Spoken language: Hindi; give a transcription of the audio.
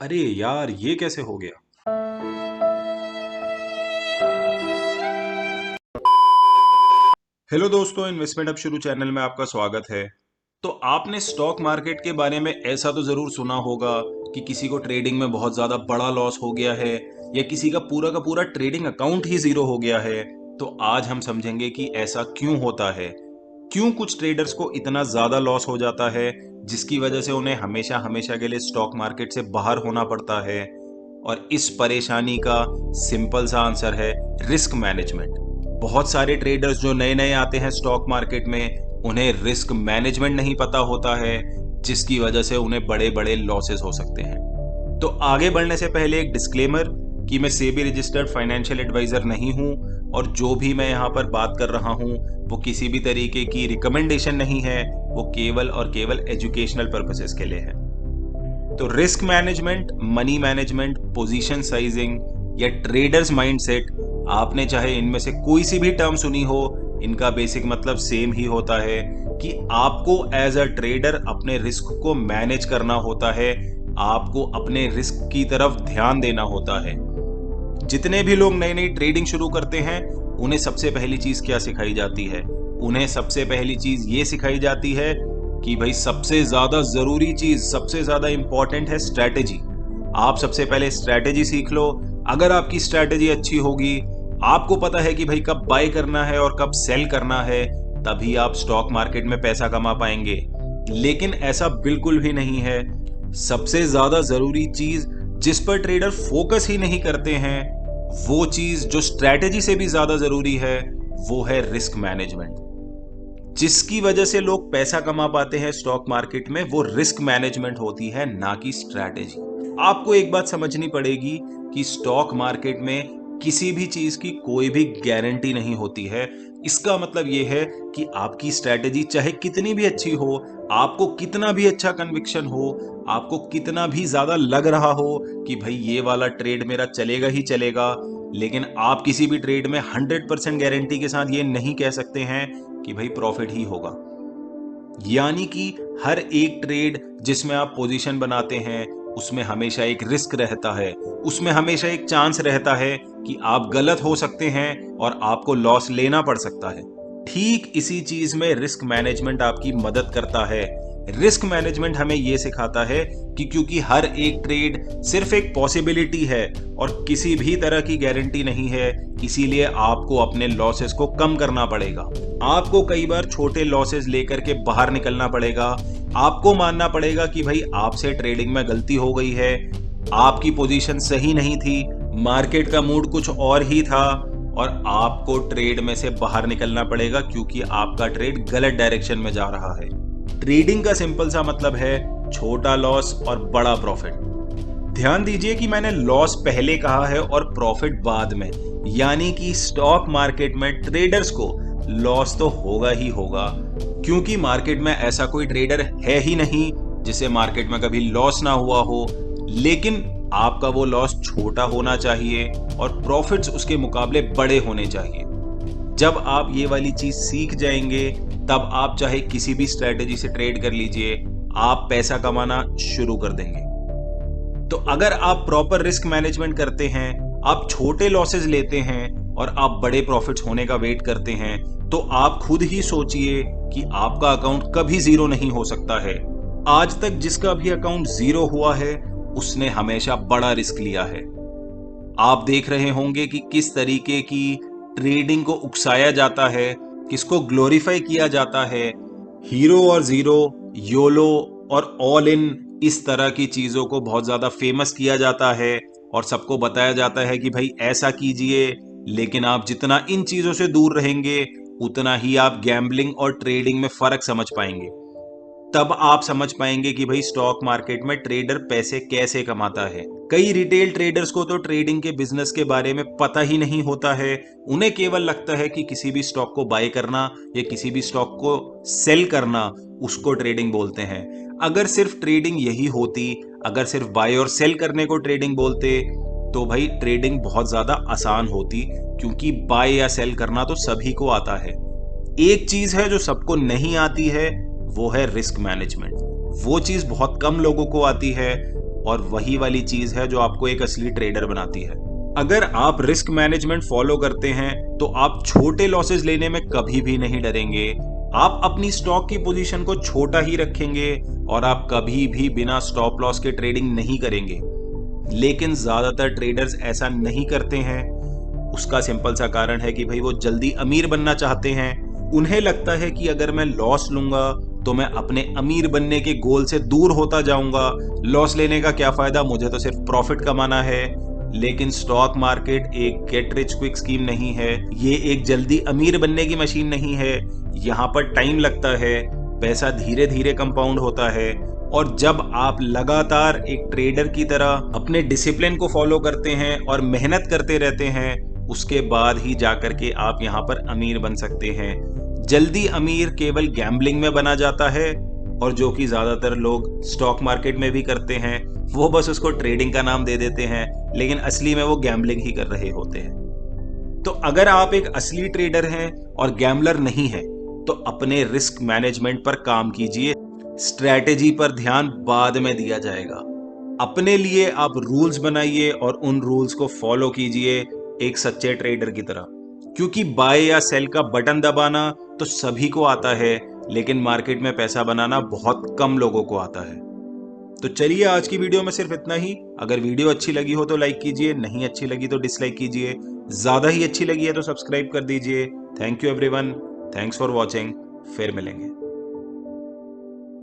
अरे यार, ये कैसे हो गया? हेलो दोस्तों, इन्वेस्टमेंट अब शुरू चैनल में आपका स्वागत है। तो आपने स्टॉक मार्केट के बारे में ऐसा तो जरूर सुना होगा कि किसी को ट्रेडिंग में बहुत ज्यादा बड़ा लॉस हो गया है या किसी का पूरा ट्रेडिंग अकाउंट ही जीरो हो गया है। तो आज हम समझेंगे कि ऐसा क्यों होता है, क्यों कुछ ट्रेडर्स को इतना ज्यादा लॉस हो जाता है जिसकी वजह से उन्हें हमेशा हमेशा के लिए स्टॉक मार्केट से बाहर होना पड़ता है। और इस परेशानी का सिंपल सा आंसर है रिस्क मैनेजमेंट। बहुत सारे ट्रेडर्स जो नए नए आते हैं स्टॉक मार्केट में, उन्हें रिस्क मैनेजमेंट नहीं पता होता है, जिसकी वजह से उन्हें बड़े बड़े लॉसेस हो सकते हैं। तो आगे बढ़ने से पहले एक डिस्क्लेमर कि मैं सेबी रजिस्टर्ड फाइनेंशियल एडवाइजर नहीं हूं और जो भी मैं यहां पर बात कर रहा हूं वो किसी भी तरीके की रिकमेंडेशन नहीं है, वो केवल और केवल एजुकेशनल पर्पसेस के लिए है। तो risk management, money management, position sizing या ट्रेडर्स माइंडसेट, आपने चाहे इनमें से कोई सी भी टर्म सुनी हो, इनका बेसिक मतलब सेम ही होता है कि आपको एज अ ट्रेडर अपने रिस्क को मैनेज करना होता है, आपको अपने रिस्क की तरफ ध्यान देना होता है। जितने भी लोग नई नई ट्रेडिंग शुरू करते हैं, उन्हें सबसे पहली चीज क्या सिखाई जाती है? उन्हें सबसे पहली चीज ये सिखाई जाती है कि भाई सबसे ज्यादा जरूरी चीज, सबसे ज्यादा इंपॉर्टेंट है स्ट्रैटेजी। आप सबसे पहले स्ट्रैटेजी सीख लो। अगर आपकी स्ट्रैटेजी अच्छी होगी, आपको पता है कि भाई कब बाय करना है और कब सेल करना है, तभी आप स्टॉक मार्केट में पैसा कमा पाएंगे। लेकिन ऐसा बिल्कुल भी नहीं है। सबसे ज्यादा जरूरी चीज जिस पर ट्रेडर फोकस ही नहीं करते हैं, वो चीज जो स्ट्रैटेजी से भी ज्यादा जरूरी है, वो है रिस्क मैनेजमेंट। जिसकी वजह से लोग पैसा कमा पाते हैं स्टॉक मार्केट में, वो रिस्क मैनेजमेंट होती है, ना कि स्ट्रैटेजी। आपको एक बात समझनी पड़ेगी कि स्टॉक मार्केट में किसी भी चीज की कोई भी गारंटी नहीं होती है। इसका मतलब यह है कि आपकी स्ट्रैटेजी चाहे कितनी भी अच्छी हो, आपको कितना भी अच्छा कन्विक्शन हो, आपको कितना भी ज्यादा लग रहा हो कि भाई ये वाला ट्रेड मेरा चलेगा ही चलेगा, लेकिन आप किसी भी ट्रेड में 100% गारंटी के साथ ये नहीं कह सकते हैं कि भाई प्रॉफिट ही होगा। यानी कि हर एक ट्रेड जिसमें आप पोजीशन बनाते हैं, उसमें हमेशा एक रिस्क रहता है, उसमें हमेशा एक चांस रहता है कि आप गलत हो सकते हैं और आपको लॉस लेना पड़ सकता है। ठीक इसी चीज में रिस्क मैनेजमेंट आपकी मदद करता है। रिस्क मैनेजमेंट हमें यह सिखाता है कि क्योंकि हर एक ट्रेड सिर्फ एक पॉसिबिलिटी है और किसी भी तरह की गारंटी नहीं है, इसीलिए आपको अपने लॉसेस को कम करना पड़ेगा। आपको कई बार छोटे लॉसेस लेकर के बाहर निकलना पड़ेगा। आपको मानना पड़ेगा कि भाई आपसे ट्रेडिंग में गलती हो गई है, आपकी पोजीशन सही नहीं थी, मार्केट का मूड कुछ और ही था और आपको ट्रेड में से बाहर निकलना पड़ेगा क्योंकि आपका ट्रेड गलत डायरेक्शन में जा रहा है। ट्रेडिंग का सिंपल सा मतलब है छोटा लॉस और बड़ा प्रॉफिट। ध्यान दीजिए कि मैंने लॉस पहले कहा है और प्रॉफिट बाद में, यानी कि स्टॉक मार्केट में ट्रेडर्स को लॉस तो होगा ही होगा, क्योंकि मार्केट में ऐसा कोई ट्रेडर है ही नहीं जिसे मार्केट में कभी लॉस ना हुआ हो। लेकिन आपका वो लॉस छोटा होना चाहिए और प्रॉफिट्स उसके मुकाबले बड़े होने चाहिए। जब आप ये वाली चीज सीख जाएंगे, तब आप चाहे किसी भी स्ट्रेटेजी से ट्रेड कर लीजिए, आप पैसा कमाना शुरू कर देंगे। तो अगर आप प्रॉपर रिस्क मैनेजमेंट करते हैं, आप छोटे लॉसेस लेते हैं और आप बड़े प्रॉफिट्स होने का वेट करते हैं, तो आप खुद ही सोचिए कि आपका अकाउंट कभी जीरो नहीं हो सकता है। आज तक जिसका भी अकाउंट जीरो हुआ है, उसने हमेशा बड़ा रिस्क लिया है। आप देख रहे होंगे कि किस तरीके की ट्रेडिंग को उकसाया जाता है, किसको ग्लोरीफाई किया जाता है। हीरो और जीरो, योलो और ऑल इन, इस तरह की चीजों को बहुत ज्यादा फेमस किया जाता है और सबको बताया जाता है कि भाई ऐसा कीजिए। लेकिन आप जितना इन चीजों से दूर रहेंगे, उतना ही आप गैम्बलिंग और ट्रेडिंग में फर्क समझ पाएंगे। तब आप समझ पाएंगे कि भाई स्टॉक मार्केट में ट्रेडर पैसे कैसे कमाता है। कई रिटेल ट्रेडर्स को तो ट्रेडिंग के बिजनेस के बारे में पता ही नहीं होता है। उन्हें केवल लगता है कि किसी भी स्टॉक को बाय करना या किसी भी स्टॉक को सेल करना, उसको ट्रेडिंग बोलते हैं। अगर सिर्फ ट्रेडिंग यही होती, अगर सिर्फ बाय और सेल करने को ट्रेडिंग बोलते, तो भाई ट्रेडिंग बहुत ज्यादा आसान होती, क्योंकि बाय या सेल करना तो सभी को आता है। एक चीज है जो सबको नहीं आती है, वो है रिस्क मैनेजमेंट। वो चीज बहुत कम लोगों को आती है। और वही वाली चीज है जो आपको एक असली ट्रेडर बनाती है। अगर आप रिस्क मैनेजमेंट फॉलो करते हैं तो आप छोटे लॉसेस लेने में कभी भी नहीं डरेंगे। आप अपनी स्टॉक की पोजीशन को छोटा ही रखेंगे और आप कभी भी बिना स्टॉप लॉस के ट्रेडिंग नहीं करेंगे। लेकिन ज्यादातर ट्रेडर्स ऐसा नहीं करते हैं। उसका सिंपल सा कारण है कि भाई वो जल्दी अमीर बनना चाहते हैं। उन्हें लगता है कि अगर मैं लॉस लूंगा तो मैं अपने अमीर बनने के गोल से दूर होता जाऊंगा। लॉस लेने का क्या फायदा, मुझे तो सिर्फ प्रॉफिट कमाना है। लेकिन स्टॉक मार्केट एक गेट रिच क्विक स्कीम नहीं है। ये एक जल्दी अमीर बनने की मशीन नहीं है। यहाँ पर टाइम लगता है, पैसा धीरे धीरे कंपाउंड होता है। और जब आप लगातार एक ट्रेडर की तरह अपने डिसिप्लिन को फॉलो करते हैं और मेहनत करते रहते हैं, उसके बाद ही जाकर के आप यहाँ पर अमीर बन सकते हैं। जल्दी अमीर केवल गैम्बलिंग में बना जाता है, और जो कि ज्यादातर लोग स्टॉक मार्केट में भी करते हैं। वो बस उसको ट्रेडिंग का नाम दे देते हैं, लेकिन असली में वो गैम्बलिंग ही कर रहे होते हैं। तो अगर आप एक असली ट्रेडर हैं और गैम्बलर नहीं हैं, तो अपने रिस्क मैनेजमेंट पर काम कीजिए। स्ट्रैटेजी पर ध्यान बाद में दिया जाएगा। अपने लिए आप रूल्स बनाइए और उन रूल्स को फॉलो कीजिए एक सच्चे ट्रेडर की तरह। क्योंकि बाय या सेल का बटन दबाना तो सभी को आता है, लेकिन मार्केट में पैसा बनाना बहुत कम लोगों को आता है। तो चलिए, आज की वीडियो में सिर्फ इतना ही। अगर वीडियो अच्छी लगी हो तो लाइक कीजिए, नहीं अच्छी लगी तो डिसलाइक कीजिए, ज्यादा ही अच्छी लगी है तो सब्सक्राइब कर दीजिए। Thank you everyone, thanks for watching. फिर मिलेंगे।